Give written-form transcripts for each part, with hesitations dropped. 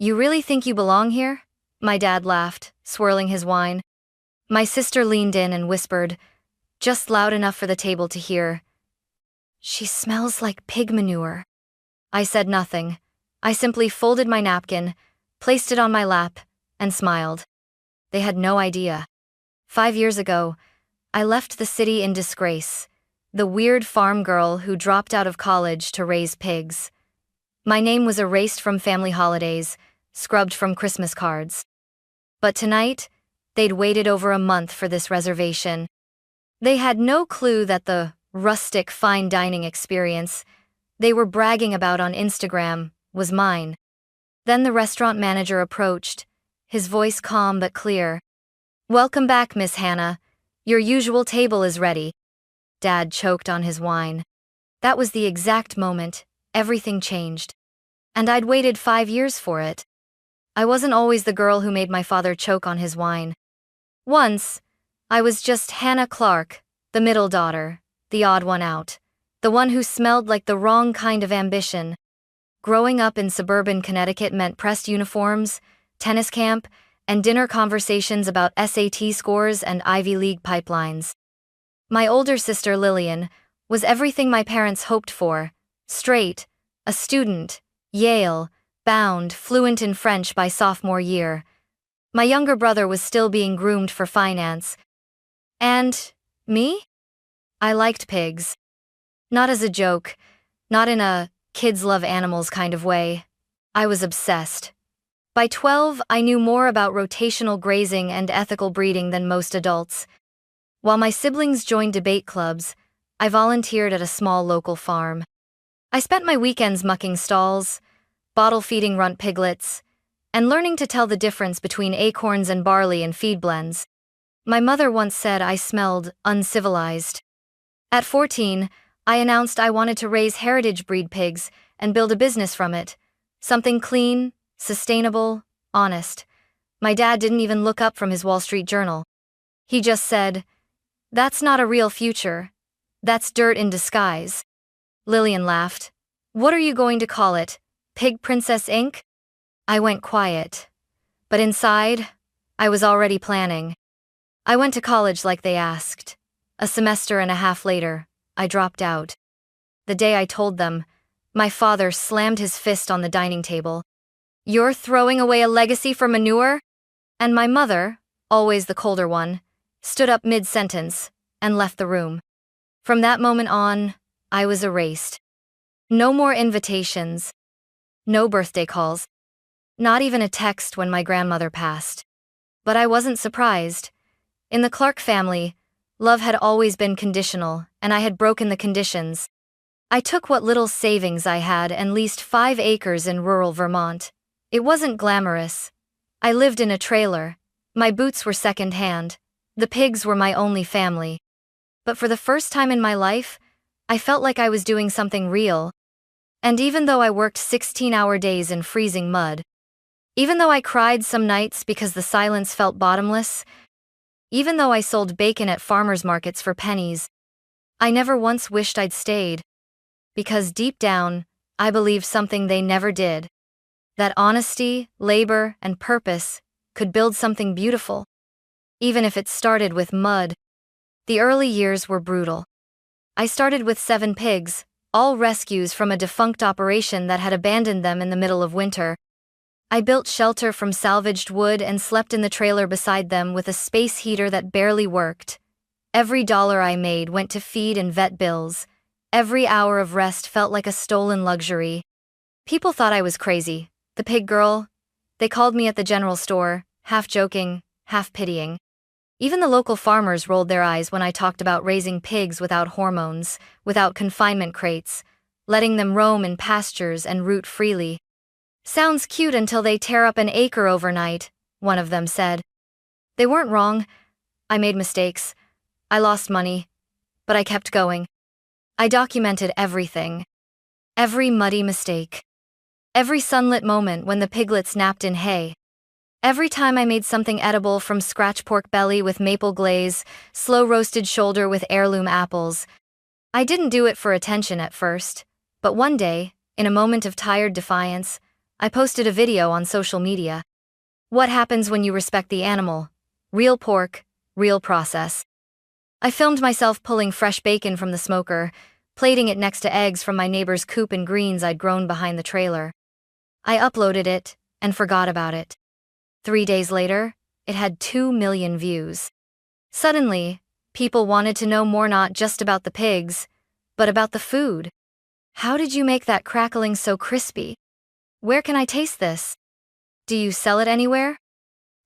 You really think you belong here? My dad laughed, swirling his wine. My sister leaned in and whispered, just loud enough for the table to hear, "She smells like pig manure." I said nothing. I simply folded my napkin, placed it on my lap, and smiled. They had no idea. 5 years ago, I left the city in disgrace, the weird farm girl who dropped out of college to raise pigs. My name was erased from family holidays, scrubbed from Christmas cards. But tonight, they'd waited over a month for this reservation. They had no clue that the rustic fine dining experience they were bragging about on Instagram was mine. Then the restaurant manager approached, his voice calm but clear. "Welcome back, Miss Hannah. Your usual table is ready." Dad choked on his wine. That was the exact moment everything changed. And I'd waited 5 years for it. I wasn't always the girl who made my father choke on his wine. Once, I was just Hannah Clark, the middle daughter, the odd one out, the one who smelled like the wrong kind of ambition. Growing up in suburban Connecticut meant pressed uniforms, tennis camp, and dinner conversations about SAT scores and Ivy League pipelines. My older sister Lillian was everything my parents hoped for: straight, a student, Yale, bound, fluent in French by sophomore year. My younger brother was still being groomed for finance. And me? I liked pigs. Not as a joke, not in a kids love animals kind of way. I was obsessed. By 12, I knew more about rotational grazing and ethical breeding than most adults. While my siblings joined debate clubs, I volunteered at a small local farm. I spent my weekends mucking stalls, bottle-feeding runt piglets, and learning to tell the difference between acorns and barley in feed blends. My mother once said I smelled uncivilized. At 14, I announced I wanted to raise heritage breed pigs and build a business from it. Something clean, sustainable, honest. My dad didn't even look up from his Wall Street Journal. He just said, "That's not a real future. That's dirt in disguise." Lillian laughed. "What are you going to call it? Pig Princess Inc.?" I went quiet. But inside, I was already planning. I went to college like they asked. A semester and a half later, I dropped out. The day I told them, my father slammed his fist on the dining table. "You're throwing away a legacy for manure?" And my mother, always the colder one, stood up mid-sentence and left the room. From that moment on, I was erased. No more invitations. No birthday calls. Not even a text when my grandmother passed. But I wasn't surprised. In the Clark family, love had always been conditional, and I had broken the conditions. I took what little savings I had and leased 5 acres in rural Vermont. It wasn't glamorous. I lived in a trailer. My boots were second-hand. The pigs were my only family. But for the first time in my life, I felt like I was doing something real. And even though I worked 16-hour days in freezing mud, even though I cried some nights because the silence felt bottomless, even though I sold bacon at farmers markets for pennies, I never once wished I'd stayed. Because deep down, I believed something they never did. That honesty, labor, and purpose could build something beautiful. Even if it started with mud. The early years were brutal. I started with 7 pigs, all rescues from a defunct operation that had abandoned them in the middle of winter. I built shelter from salvaged wood and slept in the trailer beside them with a space heater that barely worked. Every dollar I made went to feed and vet bills. Every hour of rest felt like a stolen luxury. People thought I was crazy, the pig girl. They called me at the general store, half joking, half pitying. Even the local farmers rolled their eyes when I talked about raising pigs without hormones, without confinement crates, letting them roam in pastures and root freely. "Sounds cute until they tear up an acre overnight," one of them said. They weren't wrong. I made mistakes. I lost money. But I kept going. I documented everything. Every muddy mistake. Every sunlit moment when the piglets napped in hay. Every time I made something edible, from scratch pork belly with maple glaze, slow-roasted shoulder with heirloom apples. I didn't do it for attention at first, but one day, in a moment of tired defiance, I posted a video on social media. What happens when you respect the animal? Real pork, real process. I filmed myself pulling fresh bacon from the smoker, plating it next to eggs from my neighbor's coop and greens I'd grown behind the trailer. I uploaded it and forgot about it. 3 days later, it had 2 million views. Suddenly, people wanted to know more, not just about the pigs, but about the food. How did you make that crackling so crispy? Where can I taste this? Do you sell it anywhere?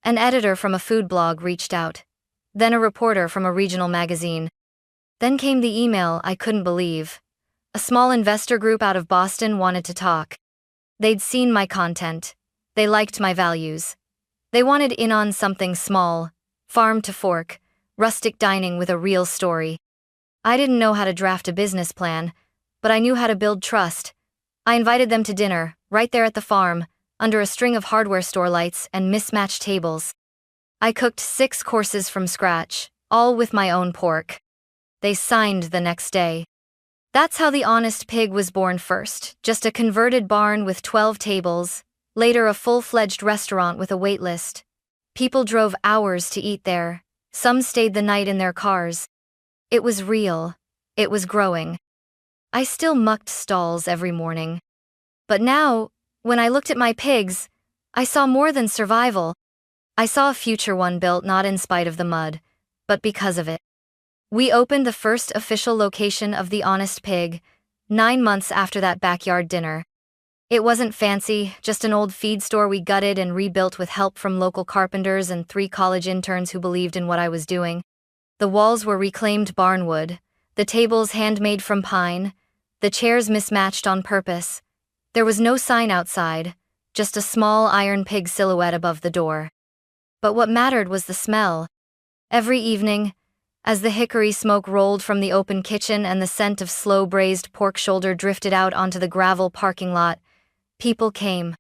An editor from a food blog reached out. Then a reporter from a regional magazine. Then came the email I couldn't believe. A small investor group out of Boston wanted to talk. They'd seen my content. They liked my values. They wanted in on something small, farm to fork, rustic dining with a real story. I didn't know how to draft a business plan, but I knew how to build trust. I invited them to dinner, right there at the farm, under a string of hardware store lights and mismatched tables. I cooked 6 courses from scratch, all with my own pork. They signed the next day. That's how The Honest Pig was born first, just a converted barn with 12 tables, later a full-fledged restaurant with a wait list. People drove hours to eat there, some stayed the night in their cars. It was real. It was growing. I still mucked stalls every morning. But now, when I looked at my pigs, I saw more than survival. I saw a future one built not in spite of the mud, but because of it. We opened the first official location of The Honest Pig, 9 months after that backyard dinner. It wasn't fancy, just an old feed store we gutted and rebuilt with help from local carpenters and 3 college interns who believed in what I was doing. The walls were reclaimed barnwood, the tables handmade from pine, the chairs mismatched on purpose. There was no sign outside, just a small iron pig silhouette above the door. But what mattered was the smell. Every evening, as the hickory smoke rolled from the open kitchen and the scent of slow braised pork shoulder drifted out onto the gravel parking lot, people came.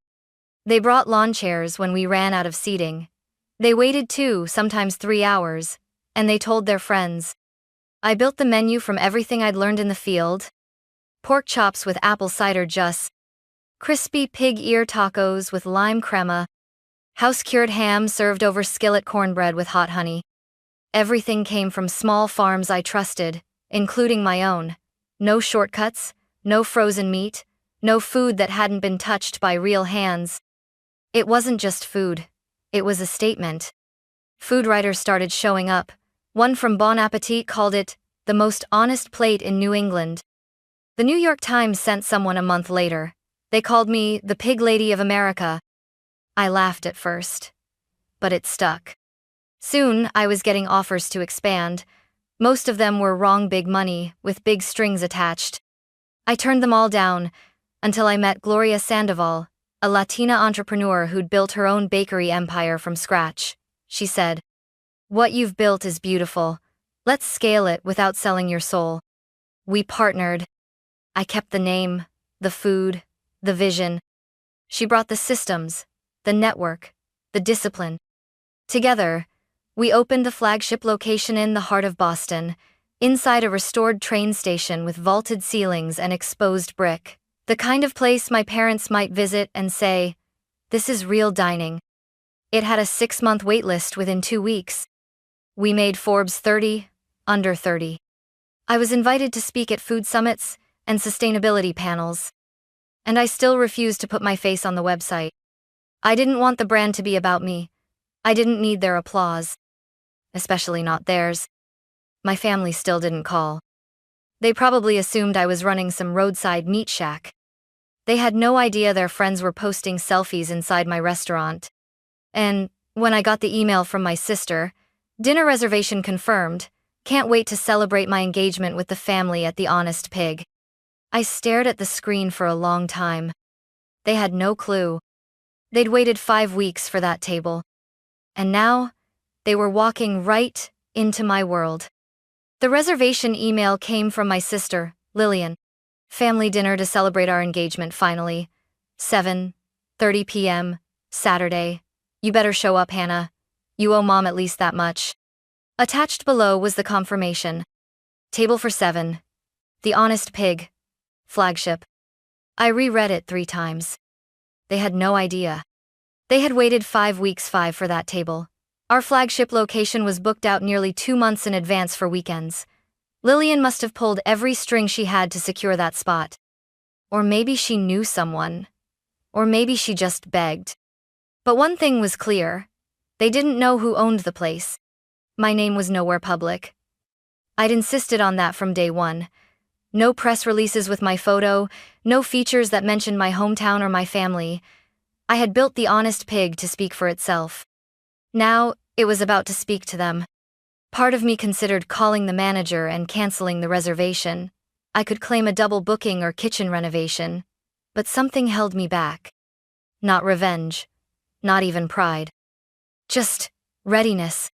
They brought lawn chairs when we ran out of seating. They waited 2, sometimes 3 hours, and they told their friends. I built the menu from everything I'd learned in the field. Pork chops with apple cider juice, crispy pig ear tacos with lime crema, house-cured ham served over skillet cornbread with hot honey. Everything came from small farms I trusted, including my own. No shortcuts, no frozen meat, no food that hadn't been touched by real hands. It wasn't just food. It was a statement. Food writers started showing up. One from Bon Appetit called it the most honest plate in New England. The New York Times sent someone a month later. They called me the Pig Lady of America. I laughed at first, but it stuck. Soon, I was getting offers to expand. Most of them were wrong big money, with big strings attached. I turned them all down, until I met Gloria Sandoval, a Latina entrepreneur who'd built her own bakery empire from scratch. She said, "What you've built is beautiful. Let's scale it without selling your soul." We partnered. I kept the name, the food, the vision. She brought the systems, the network, the discipline. Together, we opened the flagship location in the heart of Boston, inside a restored train station with vaulted ceilings and exposed brick. The kind of place my parents might visit and say, "This is real dining." It had a 6-month wait list within 2 weeks. We made Forbes 30, under 30. I was invited to speak at food summits and sustainability panels. And I still refused to put my face on the website. I didn't want the brand to be about me. I didn't need their applause. Especially not theirs. My family still didn't call. They probably assumed I was running some roadside meat shack. They had no idea their friends were posting selfies inside my restaurant. And when I got the email from my sister, "Dinner reservation confirmed. Can't wait to celebrate my engagement with the family at The Honest Pig." I stared at the screen for a long time. They had no clue. They'd waited 5 weeks for that table. And now, they were walking right into my world. The reservation email came from my sister, Lillian. Family dinner to celebrate our engagement finally. 7:30 p.m., Saturday. You better show up, Hannah. You owe Mom at least that much. Attached below was the confirmation. Table for 7. The Honest Pig. Flagship. I reread it 3 times. They had no idea. They had waited 5 weeks for that table. Our flagship location was booked out nearly 2 months in advance for weekends. Lillian must have pulled every string she had to secure that spot. Or maybe she knew someone. Or maybe she just begged. But one thing was clear. They didn't know who owned the place. My name was nowhere public. I'd insisted on that from day one. No press releases with my photo, no features that mentioned my hometown or my family. I had built the Honest Pig to speak for itself. Now, it was about to speak to them. Part of me considered calling the manager and canceling the reservation. I could claim a double booking or kitchen renovation. But something held me back. Not revenge. Not even pride. Just readiness.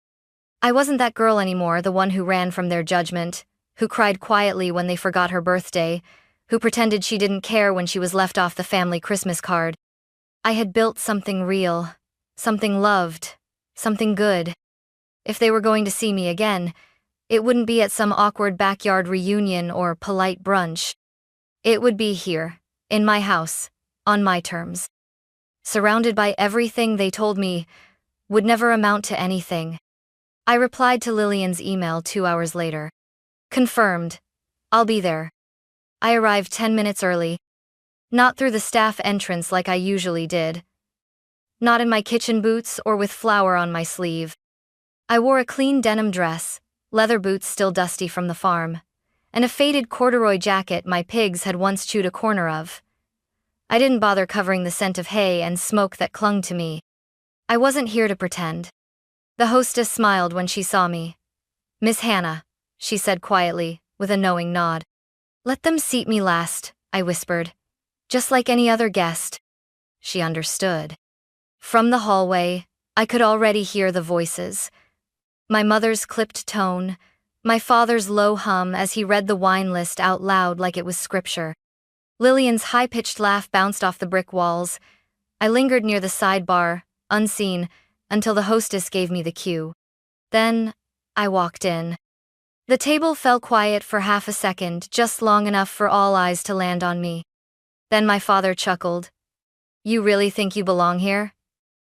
I wasn't that girl anymore, the one who ran from their judgment, who cried quietly when they forgot her birthday, who pretended she didn't care when she was left off the family Christmas card. I had built something real, something loved, something good. If they were going to see me again, it wouldn't be at some awkward backyard reunion or polite brunch. It would be here, in my house, on my terms. Surrounded by everything they told me would never amount to anything. I replied to Lillian's email 2 hours later. Confirmed. I'll be there. I arrived 10 minutes early. Not through the staff entrance like I usually did. Not in my kitchen boots or with flour on my sleeve. I wore a clean denim dress, leather boots still dusty from the farm, and a faded corduroy jacket my pigs had once chewed a corner of. I didn't bother covering the scent of hay and smoke that clung to me. I wasn't here to pretend. The hostess smiled when she saw me. "Miss Hannah," she said quietly, with a knowing nod. "Let them seat me last," I whispered. "Just like any other guest." She understood. From the hallway, I could already hear the voices. My mother's clipped tone, my father's low hum as he read the wine list out loud like it was scripture. Lillian's high-pitched laugh bounced off the brick walls. I lingered near the sidebar, unseen, until the hostess gave me the cue. Then, I walked in. The table fell quiet for half a second, just long enough for all eyes to land on me. Then my father chuckled. "You really think you belong here?"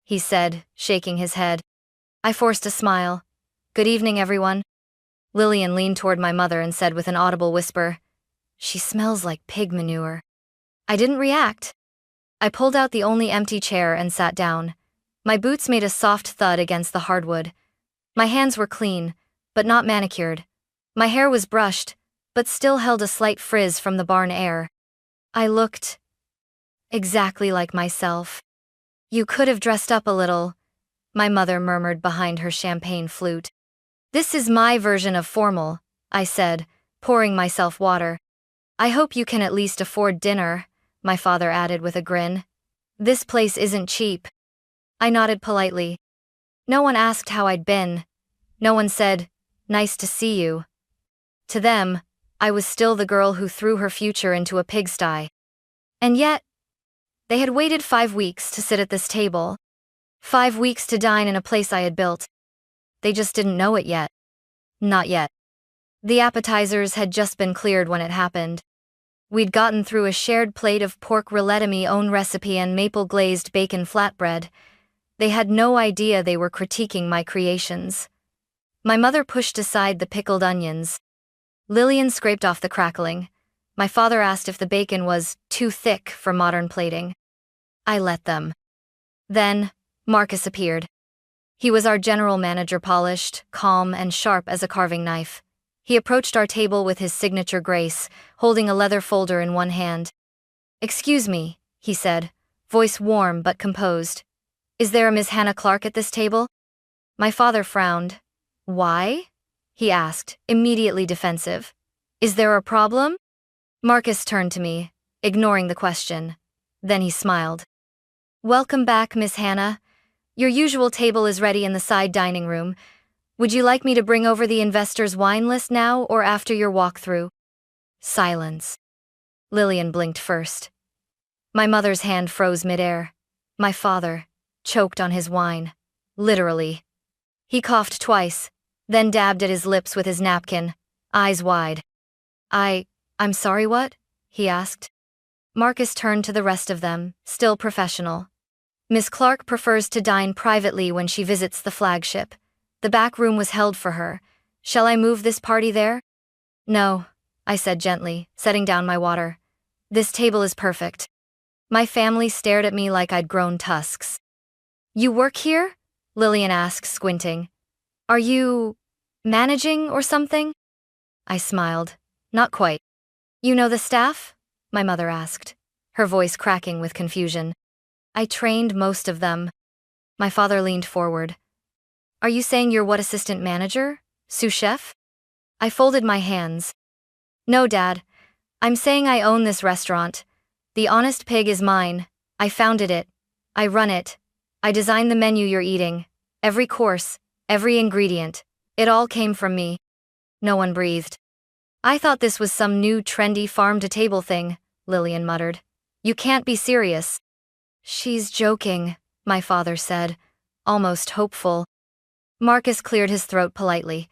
he said, shaking his head. I forced a smile. "Good evening, everyone." Lillian leaned toward my mother and said with an audible whisper, "She smells like pig manure." I didn't react. I pulled out the only empty chair and sat down. My boots made a soft thud against the hardwood. My hands were clean, but not manicured. My hair was brushed, but still held a slight frizz from the barn air. I looked exactly like myself. "You could have dressed up a little," my mother murmured behind her champagne flute. "This is my version of formal," I said, pouring myself water. "I hope you can at least afford dinner," my father added with a grin. "This place isn't cheap." I nodded politely. No one asked how I'd been. No one said, "Nice to see you." To them, I was still the girl who threw her future into a pigsty. And yet, they had waited 5 weeks to sit at this table. 5 weeks to dine in a place I had built. They just didn't know it yet. Not yet. The appetizers had just been cleared when it happened. We'd gotten through a shared plate of pork rillette, own recipe, and maple-glazed bacon flatbread. They had no idea they were critiquing my creations. My mother pushed aside the pickled onions. Lillian scraped off the crackling. My father asked if the bacon was too thick for modern plating. I let them. Then, Marcus appeared. He was our general manager, polished, calm, and sharp as a carving knife. He approached our table with his signature grace, holding a leather folder in one hand. "Excuse me," he said, voice warm but composed. "Is there a Miss Hannah Clark at this table?" My father frowned. "Why?" he asked, immediately defensive. "Is there a problem?" Marcus turned to me, ignoring the question. Then he smiled. "Welcome back, Miss Hannah. Your usual table is ready in the side dining room. Would you like me to bring over the investor's wine list now or after your walkthrough?" Silence. Lillian blinked first. My mother's hand froze midair. My father choked on his wine. Literally. He coughed twice, then dabbed at his lips with his napkin, eyes wide. I'm sorry, what?" he asked. Marcus turned to the rest of them, still professional. Miss Clark prefers to dine privately when she visits the flagship. The back room was held for her. Shall I move this party there? No, I said gently, setting down my water. This table is perfect. My family stared at me like I'd grown tusks. You work here? Lillian asked, squinting. Are you managing or something? I smiled. Not quite. You know the staff? My mother asked, her voice cracking with confusion. I trained most of them. My father leaned forward. Are you saying you're what, assistant manager? Sous chef? I folded my hands. No, Dad. I'm saying I own this restaurant. The Honest Pig is mine. I founded it. I run it. I designed the menu you're eating. Every course, every ingredient. It all came from me. No one breathed. I thought this was some new trendy farm-to-table thing, Lillian muttered. You can't be serious. She's joking, my father said, almost hopeful. Marcus cleared his throat politely.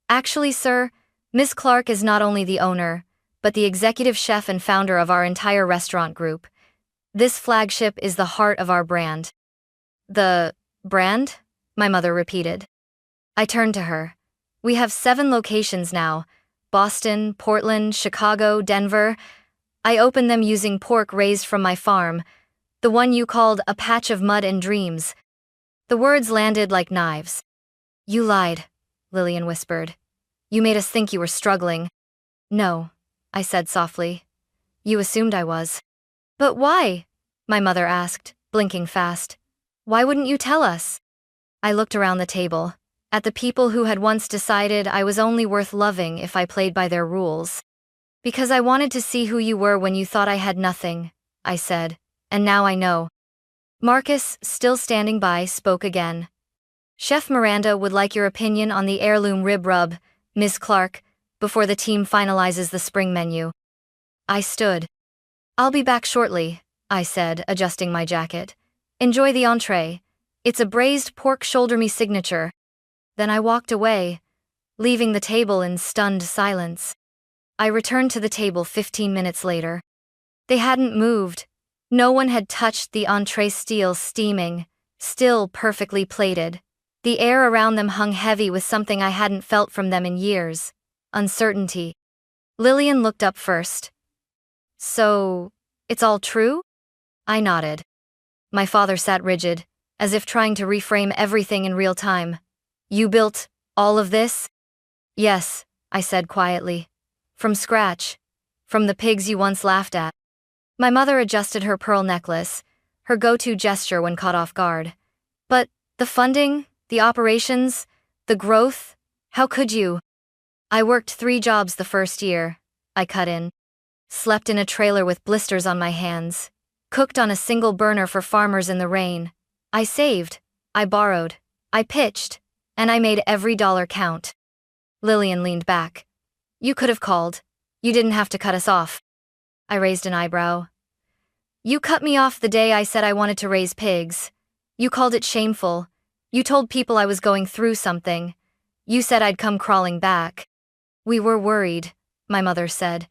Actually, sir, Miss Clark is not only the owner, but the executive chef and founder of our entire restaurant group. This flagship is the heart of our brand. The brand? My mother repeated. I turned to her. We have 7 locations now. Boston, Portland, Chicago, Denver. I opened them using pork raised from my farm, the one you called a patch of mud and dreams. The words landed like knives. You lied, Lillian whispered. You made us think you were struggling. No, I said softly. You assumed I was. But why? My mother asked, blinking fast. Why wouldn't you tell us? I looked around the table, at the people who had once decided I was only worth loving if I played by their rules. Because I wanted to see who you were when you thought I had nothing, I said, and now I know. Marcus, still standing by, spoke again. Chef Miranda would like your opinion on the heirloom rib rub, Ms. Clark, before the team finalizes the spring menu. I stood. I'll be back shortly, I said, adjusting my jacket. Enjoy the entree. It's a braised pork shoulder meat signature. Then I walked away, leaving the table in stunned silence. I returned to the table 15 minutes later. They hadn't moved. No one had touched the entree, steel steaming, still perfectly plated. The air around them hung heavy with something I hadn't felt from them in years. Uncertainty. Lillian looked up first. So, it's all true? I nodded. My father sat rigid, as if trying to reframe everything in real time. You built all of this? Yes, I said quietly. From scratch. From the pigs you once laughed at. My mother adjusted her pearl necklace, her go-to gesture when caught off guard. But the funding, the operations, the growth, how could you? I worked 3 jobs the first year, I cut in. Slept in a trailer with blisters on my hands. Cooked on a single burner for farmers in the rain. I saved. I borrowed. I pitched. And I made every dollar count. Lillian leaned back. You could have called. You didn't have to cut us off. I raised an eyebrow. You cut me off the day I said I wanted to raise pigs. You called it shameful. You told people I was going through something. You said I'd come crawling back. We were worried, my mother said,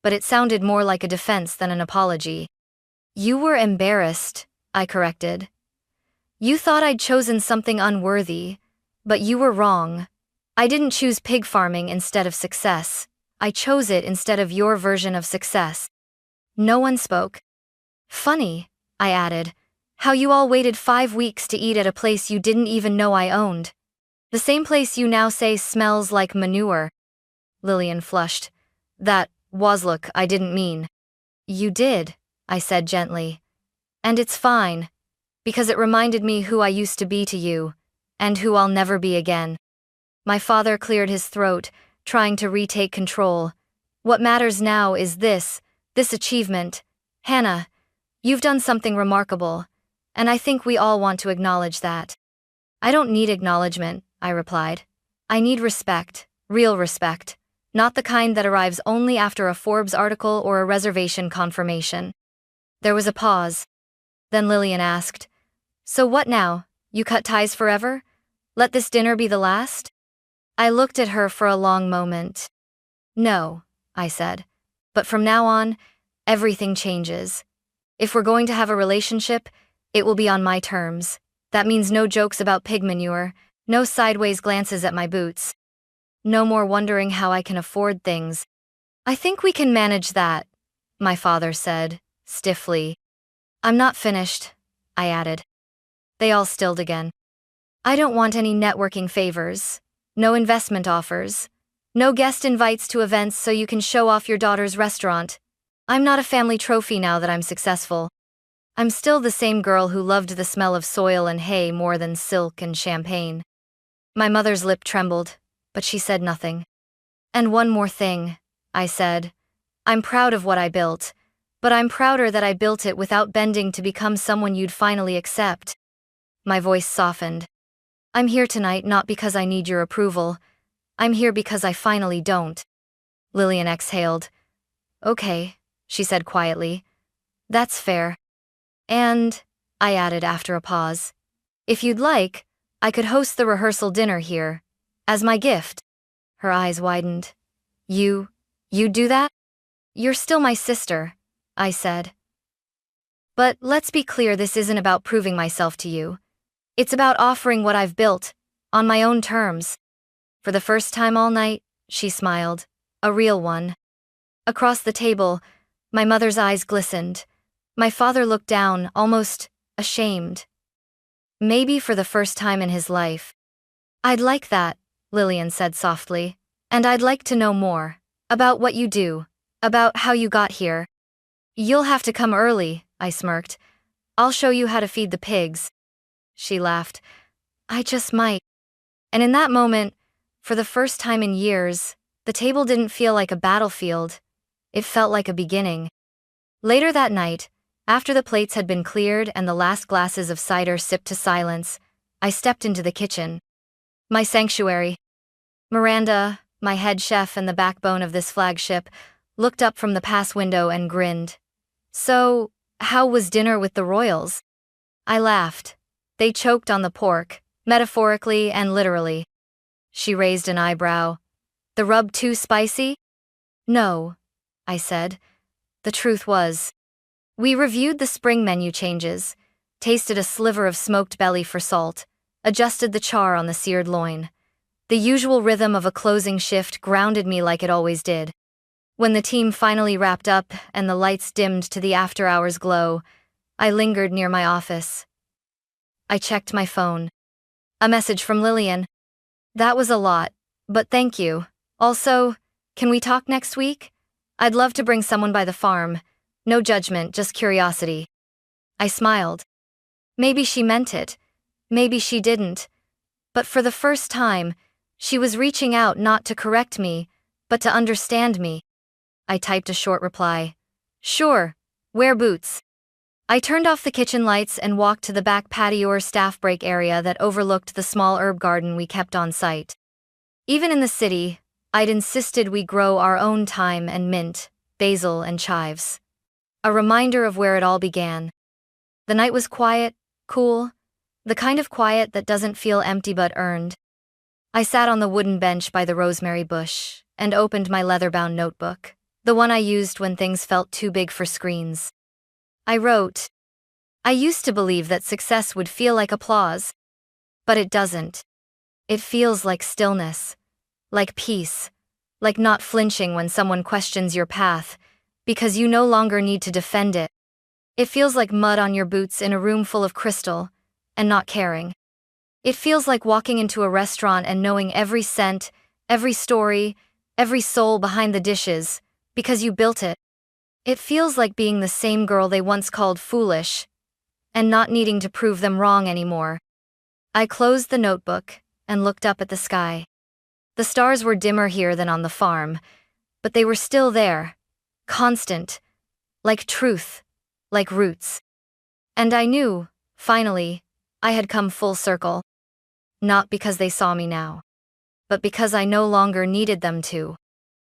but it sounded more like a defense than an apology. You were embarrassed, I corrected. You thought I'd chosen something unworthy, but you were wrong. I didn't choose pig farming instead of success. I chose it instead of your version of success. No one spoke. Funny, I added, how you all waited 5 weeks to eat at a place you didn't even know I owned. The same place you now say smells like manure. Lillian flushed. That was, look, I didn't mean. You did, I said gently. And it's fine, because it reminded me who I used to be to you, and who I'll never be again. My father cleared his throat, trying to retake control. What matters now is this achievement. Hannah, you've done something remarkable, and I think we all want to acknowledge that. I don't need acknowledgement, I replied. I need respect, real respect, not the kind that arrives only after a Forbes article or a reservation confirmation. There was a pause. Then Lillian asked, So what now? You cut ties forever? Let this dinner be the last? I looked at her for a long moment. No, I said. But from now on, everything changes. If we're going to have a relationship, it will be on my terms. That means no jokes about pig manure, no sideways glances at my boots. No more wondering how I can afford things. I think we can manage that, my father said, stiffly. I'm not finished, I added. They all stilled again. I don't want any networking favors, no investment offers, no guest invites to events so you can show off your daughter's restaurant. I'm not a family trophy now that I'm successful. I'm still the same girl who loved the smell of soil and hay more than silk and champagne. My mother's lip trembled, but she said nothing. And one more thing, I said. I'm proud of what I built, but I'm prouder that I built it without bending to become someone you'd finally accept. My voice softened. I'm here tonight not because I need your approval. I'm here because I finally don't. Lillian exhaled. Okay, she said quietly. That's fair. And, I added after a pause, if you'd like, I could host the rehearsal dinner here, as my gift. Her eyes widened. You'd do that? You're still my sister, I said. But let's be clear, this isn't about proving myself to you. It's about offering what I've built, on my own terms. For the first time all night, she smiled, a real one. Across the table, my mother's eyes glistened. My father looked down, almost ashamed. Maybe for the first time in his life. I'd like that, Lillian said softly. And I'd like to know more. About what you do. About how you got here. You'll have to come early, I smirked. I'll show you how to feed the pigs. She laughed. I just might. And in that moment, for the first time in years, the table didn't feel like a battlefield. It felt like a beginning. Later that night, after the plates had been cleared and the last glasses of cider sipped to silence, I stepped into the kitchen. My sanctuary. Miranda, my head chef and the backbone of this flagship, looked up from the pass window and grinned. So, how was dinner with the royals? I laughed. They choked on the pork, metaphorically and literally. She raised an eyebrow. The rub too spicy? No, I said. The truth was. We reviewed the spring menu changes, tasted a sliver of smoked belly for salt, adjusted the char on the seared loin. The usual rhythm of a closing shift grounded me like it always did. When the team finally wrapped up and the lights dimmed to the after-hours glow, I lingered near my office. I checked my phone. A message from Lillian. That was a lot, but thank you. Also, can we talk next week? I'd love to bring someone by the farm. No judgment, just curiosity. I smiled. Maybe she meant it. Maybe she didn't. But for the first time, she was reaching out not to correct me, but to understand me. I typed a short reply. Sure, wear boots. I turned off the kitchen lights and walked to the back patio or staff break area that overlooked the small herb garden we kept on site. Even in the city, I'd insisted we grow our own thyme and mint, basil and chives. A reminder of where it all began. The night was quiet, cool, the kind of quiet that doesn't feel empty but earned. I sat on the wooden bench by the rosemary bush and opened my leather-bound notebook, the one I used when things felt too big for screens. I wrote, I used to believe that success would feel like applause, but it doesn't. It feels like stillness, like peace, like not flinching when someone questions your path, because you no longer need to defend it. It feels like mud on your boots in a room full of crystal, and not caring. It feels like walking into a restaurant and knowing every scent, every story, every soul behind the dishes, because you built it. It feels like being the same girl they once called foolish, and not needing to prove them wrong anymore. I closed the notebook and looked up at the sky. The stars were dimmer here than on the farm, but they were still there, constant, like truth, like roots. And I knew, finally, I had come full circle. Not because they saw me now, but because I no longer needed them to.